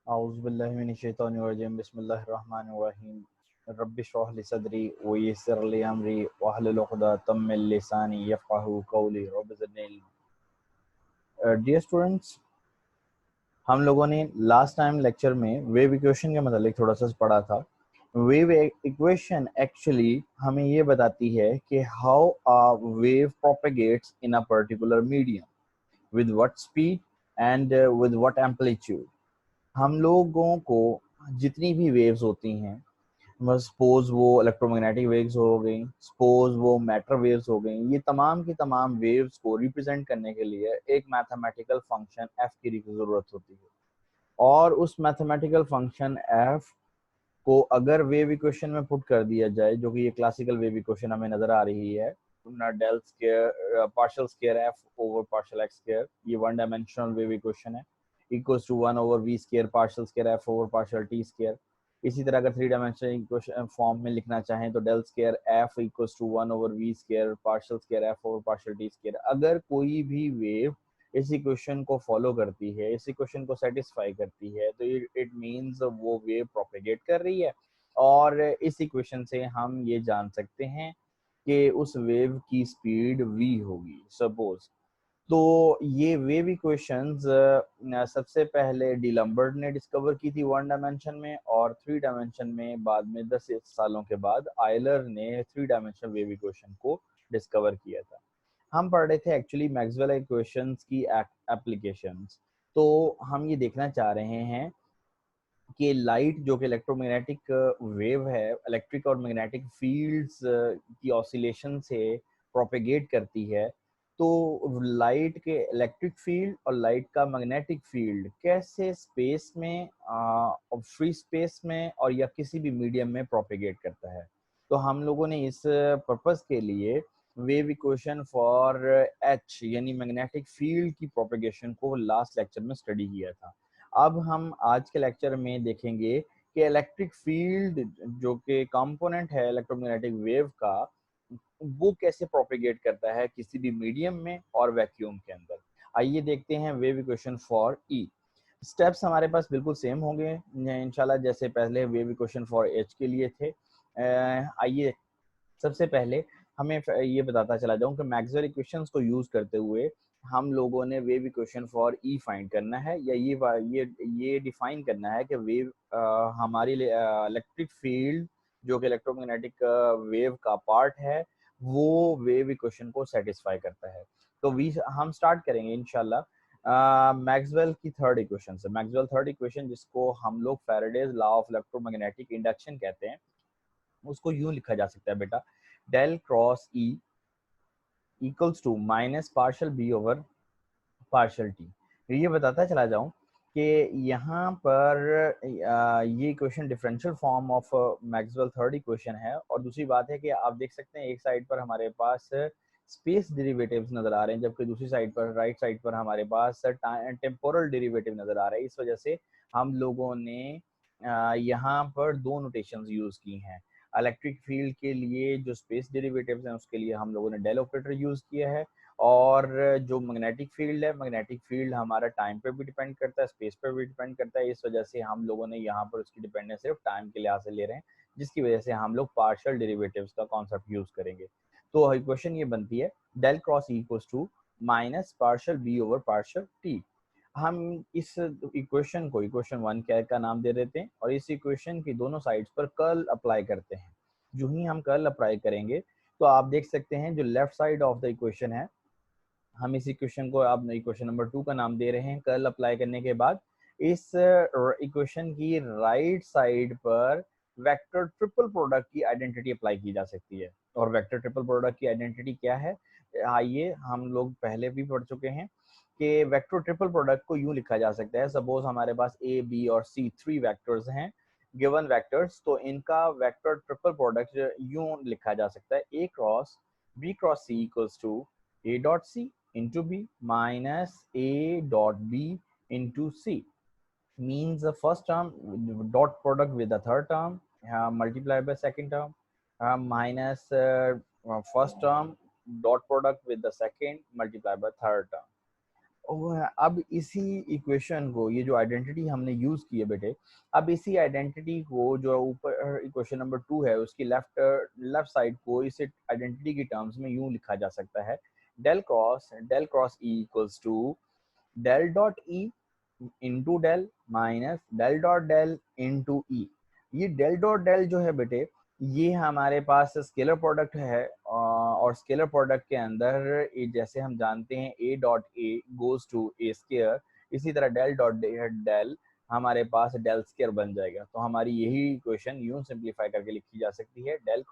औज़ुबिल्लाहिमिनश्शैतानिर्रजीम बिस्मिल्लाहिर्रहमानिर्रहीम रब्बि इश्रह ली सदरी व यस्सिर ली अमरी वहलुल उक़दतम मिन लिसानी यफ़क़हू क़ौली रब्बि ज़िदनी इल्मा। डियर स्टूडेंट्स, हम लोगों ने लास्ट टाइम लेक्चर में वेव इक्वेशन के मतलब थोड़ा सा पढ़ा था। वेव इक्वेशन एक्चुअली हमें ये बताती है कि how a wave propagates in a particular medium, with what speed and with what amplitude। हम लोगों को जितनी भी वेव्स होती हैं, सपोज वो इलेक्ट्रोमैग्नेटिक वेव्स हो गई, सपोज वो मैटर वेव्स हो गई, ये तमाम की तमाम वेव्स को रिप्रेजेंट करने के लिए एक मैथमेटिकल फंक्शन एफ की जरूरत होती है। और उस मैथमेटिकल फंक्शन एफ को अगर वेव इक्वेशन में पुट कर दिया जाए, जो कि ये क्लासिकल वेव इक्वेशन हमें नजर आ रही है, del square partial square F over partial X square, ये वन डायमेंशनल वेव इक्वेशन है, equals to 1 over V square partial square F over partial T square. इसी तरह अगर थ्री डायमेंशनल इक्वेशन फॉर्म में लिखना चाहें तो del square F equals to 1 over V square partial square F over partial T square. अगर कोई भी वेव इस इक्वेशन को फॉलो करती है, इस इक्वेशन को सेटिस्फाई करती है, तो इट मींस वो वेव प्रोपेगेट कर रही है। और इस इक्वेशन से हम ये जान सकते हैं कि उस वेव की स्पीड v होगी सपोज। तो ये वेव इक्वेशंस सबसे पहले डीलम्बर्ट ने डिस्कवर की थी वन डायमेंशन में, और थ्री डायमेंशन में बाद में 10 सालों के बाद आयलर ने थ्री डायमेंशनल वेव इक्वेशन को डिस्कवर किया था। हम पढ़ रहे थे एक्चुअली मैक्सवेल इक्वेशंस की एप्लीकेशंस। तो हम ये देखना चाह रहे हैं कि लाइट जो कि इलेक्ट्रोमैग्नेटिक वेव है, इलेक्ट्रिक और मैग्नेटिक फील्ड्स की ऑसिलेशन से प्रोपेगेट करती है, तो लाइट के इलेक्ट्रिक फील्ड और लाइट का मैग्नेटिक फील्ड कैसे स्पेस में, फ्री स्पेस में और या किसी भी मीडियम में प्रोपेगेट करता है। तो हम लोगों ने इस पर्पस के लिए वेव इक्वेशन फॉर एच यानी मैग्नेटिक फील्ड की प्रोपेगेशन को लास्ट लेक्चर में स्टडी किया था। अब हम आज के लेक्चर में देखेंगे कि इलेक्ट्रिक फील्ड जो कि कंपोनेंट है इलेक्ट्रोमैग्नेटिक वेव का, वो कैसे प्रोपेगेट करता है किसी भी मीडियम में और वैक्यूम के अंदर। आइए देखते हैं wave equation for E. Steps हमारे पास बिल्कुल सेम होंगे इंशाल्लाह, जैसे पहले वेव इक्वेशन फॉर एच के लिए थे। आइए सबसे पहले हमें ये बताता चला जाऊं कि मैक्सवेल इक्वेशंस को यूज करते हुए हम लोगों ने wave equation for E find करना है, या ये डिफाइन करना है कि वेव हमारी इलेक्ट्रिक फील्ड जो कि इलेक्ट्रोमैग्नेटिक वेव का पार्ट है, वो वेव इक्वेशन को सेटिस्फाई करता है। तो वी हम स्टार्ट करेंगे इंशाल्लाह मैक्सवेल की थर्ड इक्वेशन से। मैक्सवेल थर्ड इक्वेशन, जिसको हम लोग Faraday's law of electromagnetic induction कहते हैं, उसको यूं लिखा जा सकता है बेटा, del cross E equals to minus partial B over partial T. ये बताता चला जाऊं कि यहाँ पर ये equation differential form of Maxwell third equation है। और दूसरी बात है कि आप देख सकते हैं एक साइड पर हमारे पास स्पेस डेरिवेटिव्स नजर आ रहे हैं, जबकि दूसरी साइड पर राइट साइड पर हमारे पास टेम्पोरल डेरिवेटिव नजर आ रहे हैं। इस वजह से हम लोगों ने यहाँ पर दो नोटेशंस यूज की हैं। इलेक्ट्रिक फील्ड के लिए जो स्पेस डेरिवेटिव्स हैं उसके लिए हम लोगों ने डेल ऑपरेटर यूज किया है, और जो मैग्नेटिक फील्ड है, मैग्नेटिक फील्ड हमारा टाइम पे भी डिपेंड करता है, स्पेस पे भी डिपेंड करता है। इस वजह से हम लोगों ने यहाँ पर उसकी डिपेंडेंस सिर्फ टाइम के लिहाज से ले रहे हैं, जिसकी वजह से हम लोग पार्शियल डेरिवेटिव्स का कॉन्सेप्ट यूज करेंगे। तो इक्वेशन ये बनती है del cross E equals to minus partial B over partial T. हम इस इक्वेशन को इक्वेशन वन का नाम दे देते हैं, और इस इक्वेशन की दोनों साइड्स पर कर्ल अप्लाई करते हैं। जो ही हम कर्ल अप्लाई करेंगे तो आप देख सकते हैं जो left side of the equation है, हम इस इक्वेशन को आप इक्वेशन नंबर 2 का नाम दे रहे हैं। कर्ल अप्लाई करने के बाद इस इक्वेशन की राइट साइड पर वेक्टर ट्रिपल प्रोडक्ट की आइडेंटिटी अप्लाई की जा सकती है। और वेक्टर ट्रिपल प्रोडक्ट की आइडेंटिटी क्या है, आइए हम लोग पहले भी पढ़ चुके हैं कि वेक्टर ट्रिपल प्रोडक्ट को यूं लिखा जा सकता है। सपोज हमारे पास ए बी और सी थ्री वेक्टर्स हैं, गिवन वेक्टर्स, तो इनका वेक्टर ट्रिपल प्रोडक्ट यूं लिखा जा सकता है A cross B cross C equals to a dot c into b minus a dot b into c, means the first term dot product with the third term multiplied by second term minus first term dot product with the second multiplied by third term. अब इसी equation को, ये जो identity हमने use की है बेटे, अब इसी आइडेंटिटी को जो ऊपर इक्वेशन नंबर 2 है उसकी लेफ्ट साइड को इस आइडेंटिटी की टर्म्स में यूं लिखा जा सकता है, del cross E equals to del dot E into del minus del dot del into E. ये डेल डॉट डेल जो है बेटे, ये हमारे पास स्केलर प्रोडक्ट है, और स्केलर प्रोडक्ट के अंदर जैसे हम जानते हैं A dot A goes to A square, इसी तरह डेल डॉट डेल हमारे पास डेल स्केयर बन जाएगा। तो हमारी यही इक्वेशन यूं सिंप्लीफाई करके लिखी जा सकती है, del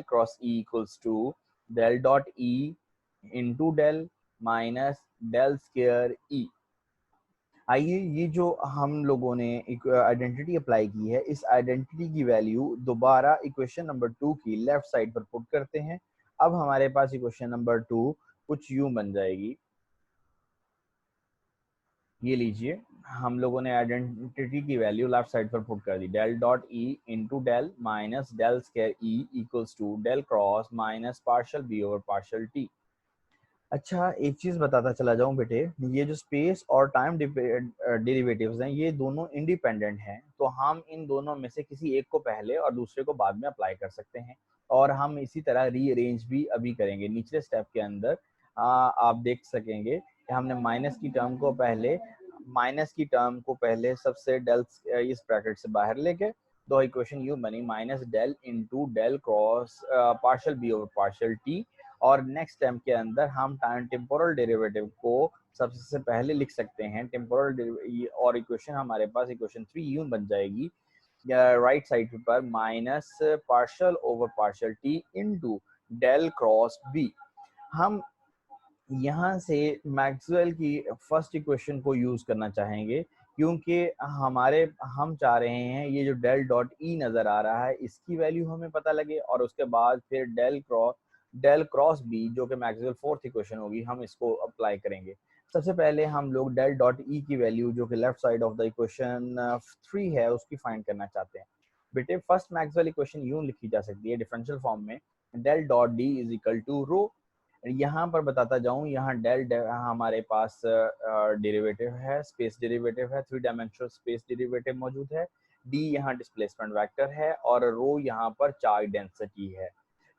cross E equals to del dot E into del minus del square E. आइए, ये जो हम लोगों ने एक आइडेंटिटी अप्लाई की है, इस आइडेंटिटी की वैल्यू दोबारा इक्वेशन नंबर 2 की लेफ्ट साइड पर पुट करते हैं। अब हमारे पास इक्वेशन नंबर 2 कुछ यूं बन जाएगी, ये लीजिए, हम लोगों ने आइडेंटिटी की वैल्यू लेफ्ट साइड पर पुट कर दी, del dot E into del minus del square E equals to del cross minus partial B over partial T. अच्छा, एक चीज बताता चला जाऊं बेटे, ये जो स्पेस और टाइम डेरिवेटिव्स हैं ये दोनों इंडिपेंडेंट हैं, तो हम इन दोनों में से किसी एक को पहले और दूसरे को बाद में अप्लाई कर सकते हैं। और हम इसी तरह रीअरेंज भी अभी करेंगे निचले स्टेप के अंदर। आप देख सकेंगे कि हमने माइनस की टर्म को पहले सबसे डेल इस ब्रैकेट से बाहर लेके, तो इक्वेशन यूं बनी, minus del into del cross partial B over partial T. और नेक्स्ट टर्म के अंदर हम टाइम टेम्पोरल डेरिवेटिव को सबसे पहले लिख सकते हैं, टेम्पोरल, और इक्वेशन हमारे पास इक्वेशन 3 यूं बन जाएगी, राइट साइड पर minus partial over partial T into del cross B. हम यहाँ से मैक्सवेल की फर्स्ट इक्वेशन को यूज करना चाहेंगे, क्योंकि हम चाह रहे हैं ये जो डेल डॉट ई नजर आ रहा है इसकी वैल्यू हमें पता लगे, और उसके बाद फिर डेल क्रॉस बी जो कि मैक्सवेल फोर्थ इक्वेशन होगी, हम इसको अप्लाई करेंगे। सबसे पहले हम लोग डेल डॉट ई की वैल्यू जो कि left side of the equation 3 है उसकी फाइंड करना चाहते हैं। बेटे, फर्स्ट मैक्सवेल इक्वेशन यूं लिखी जा सकती है डिफरेंशियल फॉर्म में, del dot D is equal to rho. यहाँ पर बताता जाऊं, यहाँ हमारे पास डेरिवेटिव है, स्पेस डेरिवेटिव है, 3 डायमेंशनल स्पेस डेरिवेटिव मौजूद है। डी यहाँ डिस्प्लेसमेंट वेक्टर है, और रो यहाँ पर चार्ज डेंसिटी है,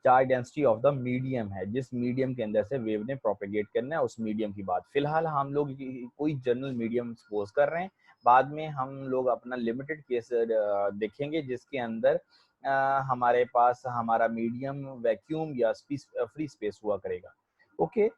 charge density of the medium है, जिस मीडियम के अंदर से वेव ने प्रोपेगेट करना है उस मीडियम की बात। फिलहाल हम लोग कोई जनरल मीडियम सपोज कर रहे हैं, बाद में हम लोग अपना लिमिटेड केस देखेंगे जिसके अंदर हमारे पास हमारा मीडियम वैक्यूम या फ्री स्पेस हुआ करेगा। ओके,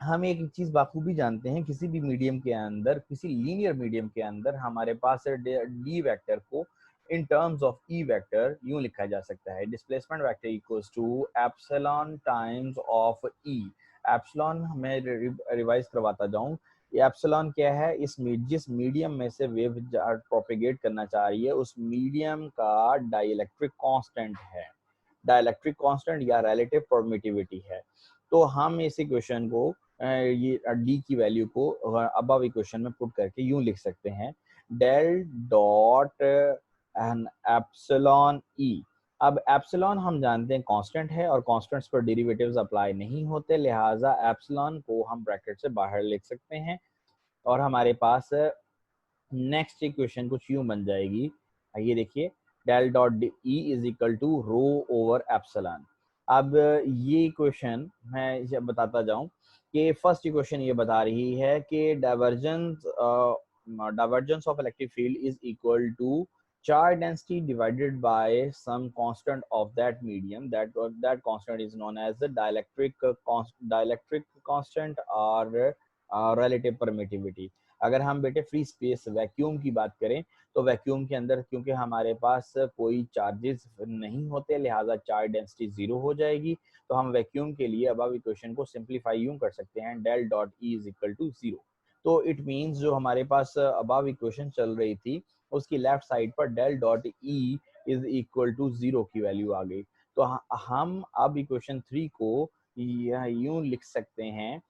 हम एक चीज बाखूबी जानते हैं, किसी भी मीडियम के अंदर, किसी लीनियर मीडियम के अंदर हमारे पास डी वेक्टर को in terms of E vector यूं लिखा जा सकता है, displacement vector equals to epsilon times of E. Epsilon मैं रिवाइज करवाता जाऊं, ये एप्सिलॉन क्या है, जिस मीडियम में से वेव प्रोपेगेट करना चाह रही है उस मीडियम का डाइलेक्ट्रिक कांस्टेंट है, डाइलेक्ट्रिक कांस्टेंट या रिलेटिव परमिटिविटी है। तो हम इस इक्वेशन को ये डी की वैल्यू को अबव इक्वेशन में पुट करके यूं लिख सकते हैं, डेल डॉट एन एप्सिलॉन ई। अब एप्सिलॉन हम जानते हैं कांस्टेंट है, और कांस्टेंट्स पर डेरिवेटिव्स अप्लाई नहीं होते, लिहाजा एप्सिलॉन को हम ब्रैकेट से बाहर लिख सकते हैं, और हमारे पास नेक्स्ट इक्वेशन कुछ यूं बन जाएगी, ये देखिए, del dot E is equal to rho over epsilon. अब ये इक्वेशन मैं बताता जाऊं कि फर्स्ट इक्वेशन ये बता रही है कि divergence of electric field is equal to charge density divided by some constant of that medium, that constant is known as the dielectric constant or relative permittivity। अगर हम बेटे फ्री स्पेस वैक्यूम की बात करें, तो वैक्यूम के अंदर क्योंकि हमारे पास कोई चार्जेस नहीं होते, लिहाजा चार्ज डेंसिटी 0 हो जाएगी। तो हम वैक्यूम के लिए अबव इक्वेशन को सिंप्लीफाई यूं कर सकते हैं, del dot E is equal to 0। तो इट मींस जो हमारे पास अबव इक्वेशन चल रही थी उसकी लेफ्ट साइड पर del dot E is equal to 0 की वैल्यू आ गई। तो हम अब इक्वेशन 3 को यूं लिख सकते हैं,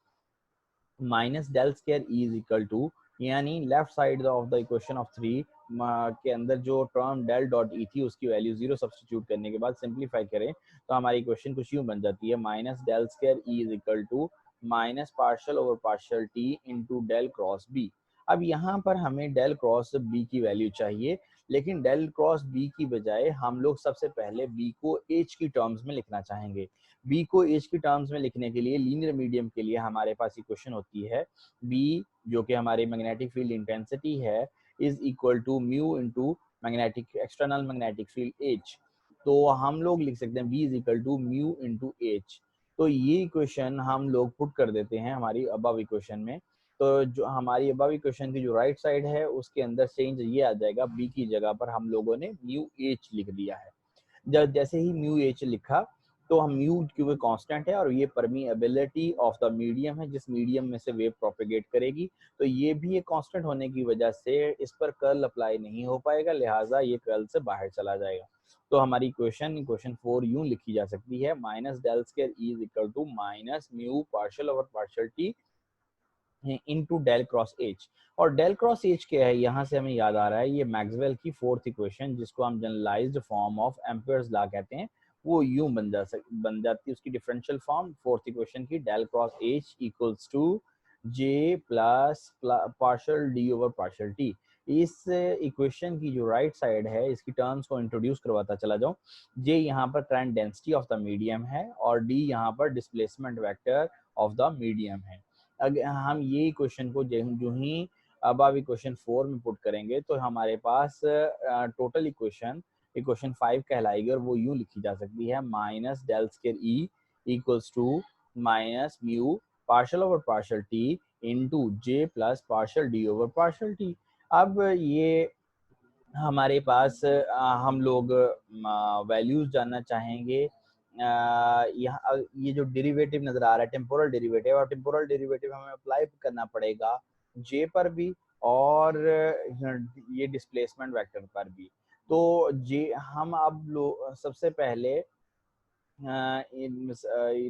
minus del square E is equal to, यानी left side of the equation of 3 के अंदर जो टर्म डेल डॉट ई थी उसकी वैल्यू 0 सब्स्टिट्यूट करने के बाद सिंप्लीफाई करें तो हमारी इक्वेशन कुछ यूं बन जाती है, minus del square E is equal to minus partial over partial T into del cross B. अब यहाँ पर हमें डेल क्रॉस बी की वैल्यू चाहिए, लेकिन डेल क्रॉस बी की बजाय हम लोग सबसे पहले बी को एच की टर्म्स में लिखना चाहेंगे। बी को एच की टर्म्स में लिखने के लिए लीनियर मीडियम के लिए हमारे पास इक्वेशन होती है बी, जो कि हमारी मैग्नेटिक फील्ड इंटेंसिटी है, is equal to mu into magnetic external magnetic field H. तो हम लोग लिख सकते हैं B is equal to mu into H. तो ये इक्वेशन हम लोग पुट कर देते हैं हमारी अबव इक्वेशन में। तो जो हमारी अबव इक्वेशन की जो राइट साइड है उसके अंदर चेंज ये आ जाएगा, बी की जगह पर हम लोगों ने म्यू एच लिख दिया है। जब जैसे ही म्यू एच लिखा तो हम म्यू क्योंकि कांस्टेंट है और ये परमिएबिलिटी ऑफ द मीडियम है, जिस मीडियम में से वेव प्रोपेगेट करेगी, तो ये भी एक कांस्टेंट होने की वजह से इस पर कर्ल अप्लाई नहीं हो पाएगा, लिहाजा ये कर्ल से बाहर चला जाएगा। तो हमारी इक्वेशन 4 यूं लिखी जा सकती है, minus del square E is equal to minus mu partial over partial T into del cross H. और डेल क्रॉस एच क्या है, यहाँ से हमें याद आ रहा है, ये मैक्सवेल की फोर्थ इक्वेशन जिसको हम generalised form of Ampere's law कहते हैं, वो यूं बन जाती है उसकी डिफरेंशियल फॉर्म फोर्थ इक्वेशन की, del cross H equals to J plus partial D over partial T. इस इक्वेशन की जो राइट साइड है इसकी टर्म्स को इंट्रोड्यूस करवाता चला जाऊं। जे यहाँ पर current density of the medium है और डी यहाँ पर displacement vector of the medium है। अगर हम ये क्वेश्चन को जो ही अब आप इक्वेशन 4 में पुट करेंगे तो हमारे पास टोटल इक्वेशन 5 कहलाएगी, और वो यूं लिखी जा सकती है, minus del square E equals to minus mu partial over partial T into J plus partial D over partial T. अब ये हमारे पास हम लोग वैल्यूज जानना चाहेंगे। यहाँ ये जो डेरिवेटिव नजर आ रहा है टेम्पोरल डेरिवेटिव, और टेम्पोरल डेरिवेटिव हमें अप्लाई करना पड़ेगा जे पर भी और ये डिस्प्लेसमेंट वेक्टर पर भी। तो जे हम अब सबसे पहले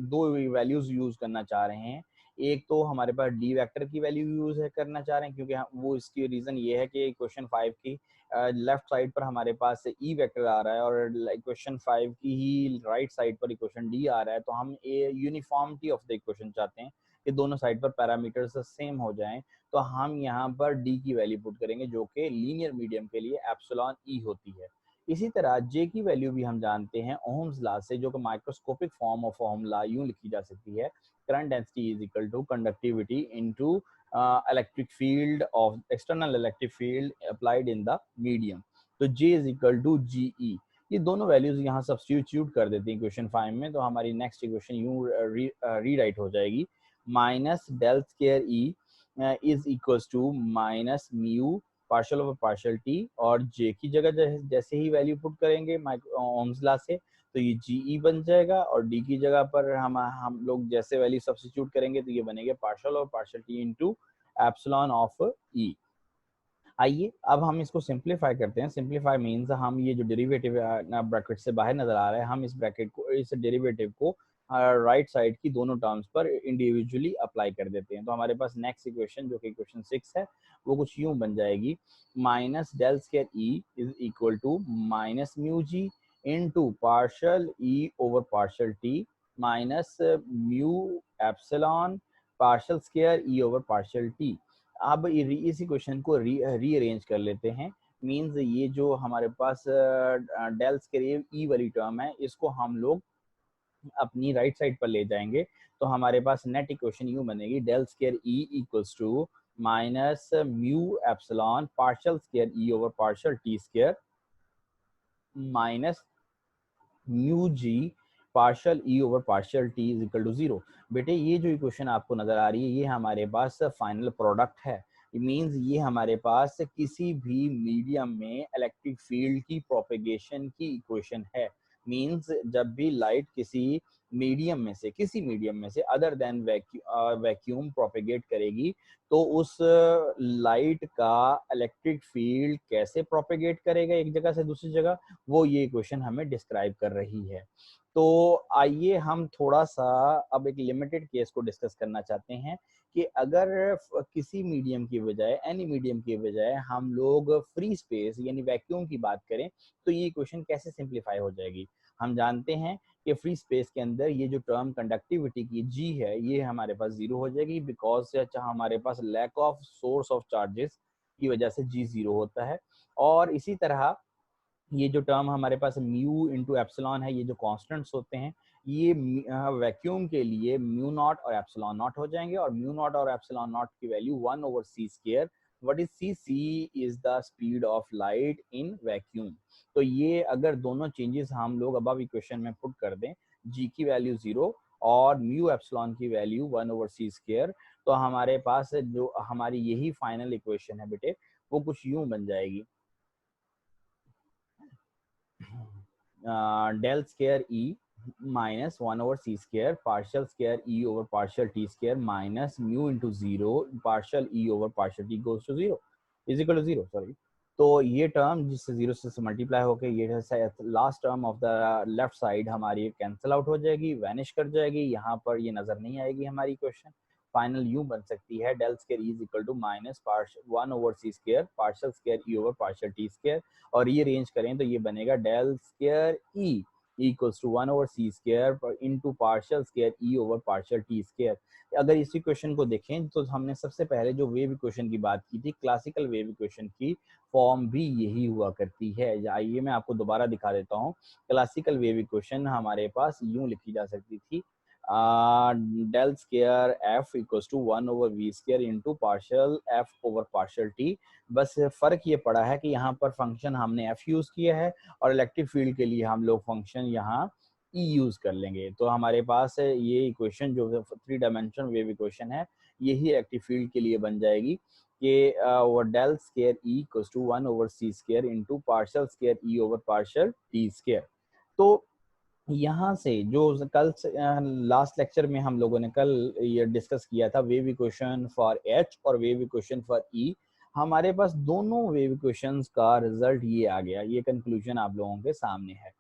दो वैल्यूज यूज करना चाह रहे हैं। एक तो हमारे पास डी वेक्टर की वैल्यू यूज करना चाह रहे हैं, क्योंकि वो इसकी रीजन ये है कि क्वेश्चन 5 की लेफ्ट साइड पर हमारे पास ई वेक्टर आ रहा है और क्वेश्चन 5 की ही राइट साइड पर इक्वेशन डी आ रहा है। तो हम यूनिफॉर्मिटी ऑफ द इक्वेशन चाहते हैं कि दोनों साइड पर पैरामीटर्स सेम हो जाएं। तो हम यहाँ पर डी की वैल्यू पुट करेंगे जो कि लीनियर मीडियम के लिए एप्सिलॉन ई होती है। इसी तरह जे की वैल्यू भी हम जानते हैं ओम्स लॉ से, जो कि microscopic form of Ohm law यूं लिखी जा सकती है, current density is equal to conductivity into electric field of external electric field applied in the medium. तो J is equal to G E. ये दोनों वैल्यूज यहाँ सब्स्टिट्यूट कर देते हैं क्वेश्चन 5 में। तो हमारी नेक्स्ट इक्वेशन यूं रीराइट हो जाएगी, minus del square E is equal to minus mu partial over partial T, और जे की जगह जैसे ही वैल्यू पुट करेंगे ओम्स लॉ से तो ये जीई बन जाएगा, और डी की जगह पर हम लोग जैसे वैल्यू सब्स्टिट्यूट करेंगे तो ये बनेगा partial over partial T into epsilon of E. आइए अब हम इसको सिंप्लीफाई करते हैं। सिंप्लीफाई मींस हम ये जो डेरिवेटिव ब्रैकेट से बाहर नजर आ रहा है, हम इस डेरिवेटिव को राइट साइड की दोनों टर्म्स पर इंडिविजुअली अप्लाई कर देते हैं। तो हमारे पास नेक्स्ट इक्वेशन जो कि इक्वेशन 6 है वो कुछ यूं बन जाएगी, minus del square E is equal to minus mu G into partial E over partial T minus mu epsilon partial square E over partial T. अब इसी क्वेश्चन को रीअरेंज कर लेते हैं। मींस ये जो हमारे पास डेल स्क्वायर ई वाली टर्म है इसको हम लोग अपनी राइट साइड पर ले जाएंगे। तो हमारे पास नेट इक्वेशन यूं बनेगी, del square E equals to minus mu epsilon partial square E over partial T square minus mu G partial E over partial T is equal to 0। बेटे ये जो इक्वेशन आपको नजर आ रही है ये हमारे पास फाइनल प्रोडक्ट है। इट मींस ये हमारे पास किसी भी मीडियम में इलेक्ट्रिक फील्ड की प्रोपेगेशन की इक्वेशन है। मींस जब भी लाइट किसी मीडियम में से अदर देन वैक्यूम प्रोपेगेट करेगी तो उस लाइट का इलेक्ट्रिक फील्ड कैसे प्रोपेगेट करेगा एक जगह से दूसरी जगह, वो ये इक्वेशन हमें डिस्क्राइब कर रही है। तो आइए हम थोड़ा सा अब एक लिमिटेड केस को डिस्कस करना चाहते हैं कि अगर किसी मीडियम की बजाय, एनी मीडियम की बजाय हम लोग फ्री स्पेस यानी वैक्यूम की बात करें तो ये इक्वेशन कैसे सिंप्लीफाई हो जाएगी। हम जानते हैं कि फ्री स्पेस के अंदर ये जो टर्म कंडक्टिविटी की जी है ये हमारे पास जीरो हो जाएगी, बिकॉज हमारे पास lack of source of charges की वजह से जी जीरो होता है। और इसी तरह ये जो टर्म हमारे पास म्यू इंटू एप्सिलॉन है, ये जो कॉन्स्टेंट्स होते हैं ये वैक्यूम के लिए म्यू नॉट और एप्सिलॉन नॉट हो जाएंगे, और म्यू नॉट और एप्सिलॉन नॉट की value 1/c²। What is C? C is the speed of light in vacuum. तो ये अगर दोनों चेंजेस हम लोग अबव इक्वेशन में पुट कर दें, जी की वैल्यू 0 और म्यू एप्सिलॉन की वैल्यू 1/c², तो हमारे पास जो हमारी यही फाइनल इक्वेशन है बेटे वो कुछ यूं बन जाएगी, del square E minus 1/c² partial square E over partial t² minus mu into 0 partial E over partial t goes to 0 is equal to 0, sorry। तो ये टर्म जिससे 0 से मल्टीप्लाई होकर ये last term of the left side हमारी cancel out हो जाएगी, vanish कर जाएगी, यहाँ पर ये नजर नहीं आएगी हमारी क्वेश्चन। फाइनल यूं बन सकती है, del square E is equal to minus 1/c² partial square E over partial t², और रीअरेंज करें तो ये बनेगा del square E equals to 1/c² into partial square E over partial t²। अगर इसी क्वेश्चन को देखें तो हमने सबसे पहले जो वेव इक्वेशन की बात की थी, क्लासिकल वेव इक्वेशन की फॉर्म भी यही हुआ करती है। आइए मैं आपको दोबारा दिखा देता हूँ। क्लासिकल वेव इक्वेशन हमारे पास यूं लिखी जा सकती थी, del square f equals to 1/v² into partial f over partial t। बस फर्क ये पड़ा है कि यहाँ पर फंक्शन हमने f यूज किया है और इलेक्ट्रिक फील्ड के लिए हम लोग फंक्शन यहाँ e यूज कर लेंगे। तो हमारे पास ये इक्वेशन जो 3 डायमेंशन वेव इक्वेशन है यही इलेक्ट्रिक फील्ड के लिए बन जाएगी कि वो del square E equals to 1/c² into partial square E over partial t²। तो यहाँ से जो कल लास्ट लेक्चर में हम लोगों ने कल ये डिस्कस किया था वेव इक्वेशन फॉर एच और वेव इक्वेशन फॉर ई, हमारे पास दोनों वेव इक्वेशंस का रिजल्ट ये आ गया, ये कंक्लूजन आप लोगों के सामने है,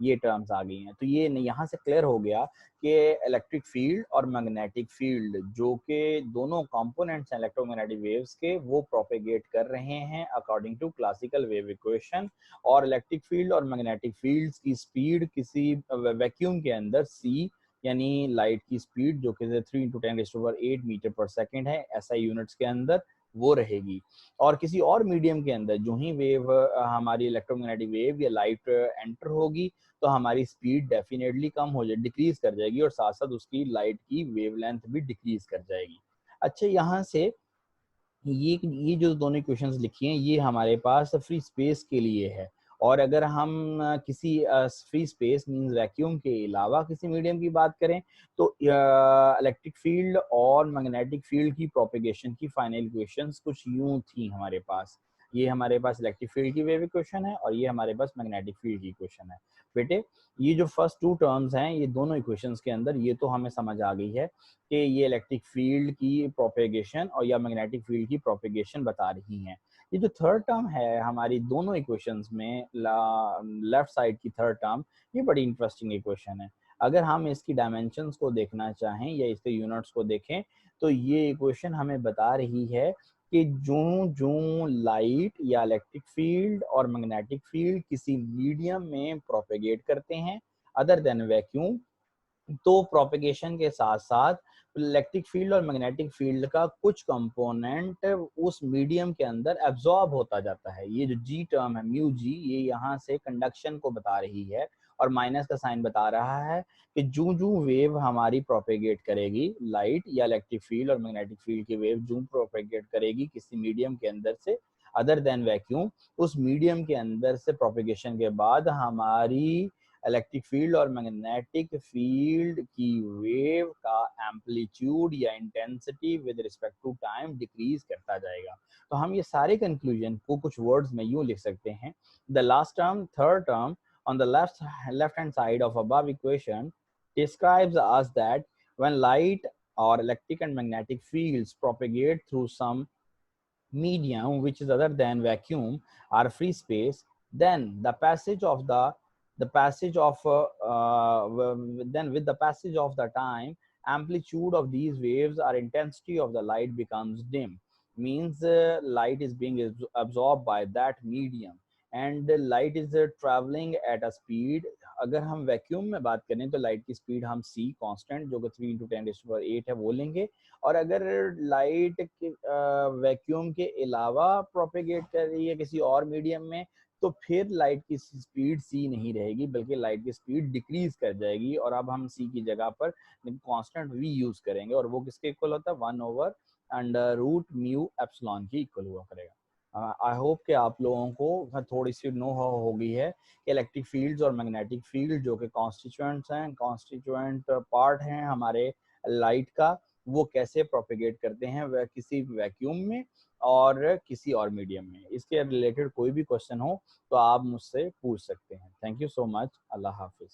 ये टर्म्स आ गई हैं। तो ये यहाँ से क्लियर हो गया कि इलेक्ट्रिक फील्ड और मैग्नेटिक फील्ड जो के दोनों कंपोनेंट्स हैं इलेक्ट्रोमैग्नेटिक वेव्स के, वो प्रोपेगेट कर रहे हैं according to classical wave equation. और इलेक्ट्रिक फील्ड और मैग्नेटिक फील्ड्स की स्पीड किसी वैक्यूम के अंदर c यानी लाइट की स्पीड जो कि 3 × 10⁸ मीटर पर सेकेंड है SI यूनिट्स के अंदर वो रहेगी। और किसी और मीडियम के अंदर जो ही वेव हमारी इलेक्ट्रोमैग्नेटिक वेव या लाइट एंटर होगी तो हमारी स्पीड डेफिनेटली कम हो जाए, डिक्रीज कर जाएगी, और साथ साथ उसकी लाइट की वेवलेंथ भी डिक्रीज कर जाएगी। अच्छा, यहाँ से ये जो दोनों इक्वेशंस लिखी हैं ये हमारे पास फ्री स्पेस के लिए है। और अगर हम किसी फ्री स्पेस मींस वैक्यूम के अलावा किसी मीडियम की बात करें तो इलेक्ट्रिक फील्ड और मैग्नेटिक फील्ड की प्रोपेगेशन की फाइनल इक्वेशंस कुछ यूं थी हमारे पास। ये हमारे पास इलेक्ट्रिक फील्ड की वेव इक्वेशन है और ये हमारे पास मैग्नेटिक फील्ड की इक्वेशन है। बेटे ये जो फर्स्ट 2 टर्म्स हैं ये दोनों इक्वेशंस के अंदर ये तो हमें समझ आ गई है कि ये इलेक्ट्रिक फील्ड की प्रोपेगेशन और या मैग्नेटिक फील्ड की प्रोपेगेशन बता रही हैं। ये जो थर्ड टर्म है हमारी दोनों इक्वेशंस में, लेफ्ट साइड की थर्ड टर्म, ये बड़ी इंटरेस्टिंग इक्वेशन है। अगर हम इसकी डायमेंशंस को देखना चाहें या इसके यूनिट्स को देखें तो ये इक्वेशन हमें बता रही है कि जो जो लाइट या इलेक्ट्रिक फील्ड और मैग्नेटिक फील्ड किसी मीडियम में प्रोपेगेट करते हैं अदर देन वैक्यूम, तो प्रोपेगेशन के साथ साथ इलेक्ट्रिक फील्ड और मैग्नेटिक फील्ड का कुछ कंपोनेंट उस मीडियम के अंदर एब्जॉर्ब होता जाता है। ये जो जी टर्म है म्यू जी, ये यहाँ से कंडक्शन को बता रही है और माइनस का साइन बता रहा है कि जो जो वेव हमारी प्रोपेगेट करेगी, लाइट या इलेक्ट्रिक फील्ड और मैग्नेटिक फील्ड की वेव जो प्रोपेगेट करेगी किसी मीडियम के अंदर से अदर देन वैक्यूम, उस मीडियम के अंदर से प्रोपेगेशन के बाद हमारी इलेक्ट्रिक फील्ड और मैग्नेटिक फील्ड की वेव का एम्पलीट्यूड या intensity with respect to time decrease करता जाएगा। तो हम ये सारे कंक्लूजन को कुछ वर्ड्स में यूं लिख सकते हैं, the last term third term on the left hand side of above equation describes us that when light or electric and magnetic fields propagate through some medium which is other than vacuum or free space, then the passage of the The passage of then with the passage of the time, amplitude of these waves or intensity of the light becomes dim, means light is being absorbed by that medium, and light is traveling at a speed. अगर हम vacuum में बात करें तो light की speed हम c constant जो कि 3 × 10⁸ है वो लेंगे, और अगर लाइट वैक्यूम के अलावा प्रोपेगेट कर रही है किसी और मीडियम में, तो फिर लाइट की स्पीड c नहीं रहेगी, बल्कि लाइट की स्पीड डिक्रीज कर जाएगी, और अब हम c की जगह पर कांस्टेंट v यूज करेंगे, और वो किसके इक्वल होता है, 1/√μ के इक्वल हुआ करेगा। आई होप कि आप लोगों को थोड़ी सी नो हो गई है कि इलेक्ट्रिक फील्ड्स और मैग्नेटिक फील्ड जो कि कॉन्स्टिट्यूएंट्स हैं, कॉन्स्टिट्यूएंट पार्ट हैं हमारे लाइट का, वो कैसे प्रोपेगेट करते हैं वह किसी वैक्यूम में और किसी और मीडियम में। इसके रिलेटेड कोई भी क्वेश्चन हो तो आप मुझसे पूछ सकते हैं। Thank you so much. Allah Hafiz.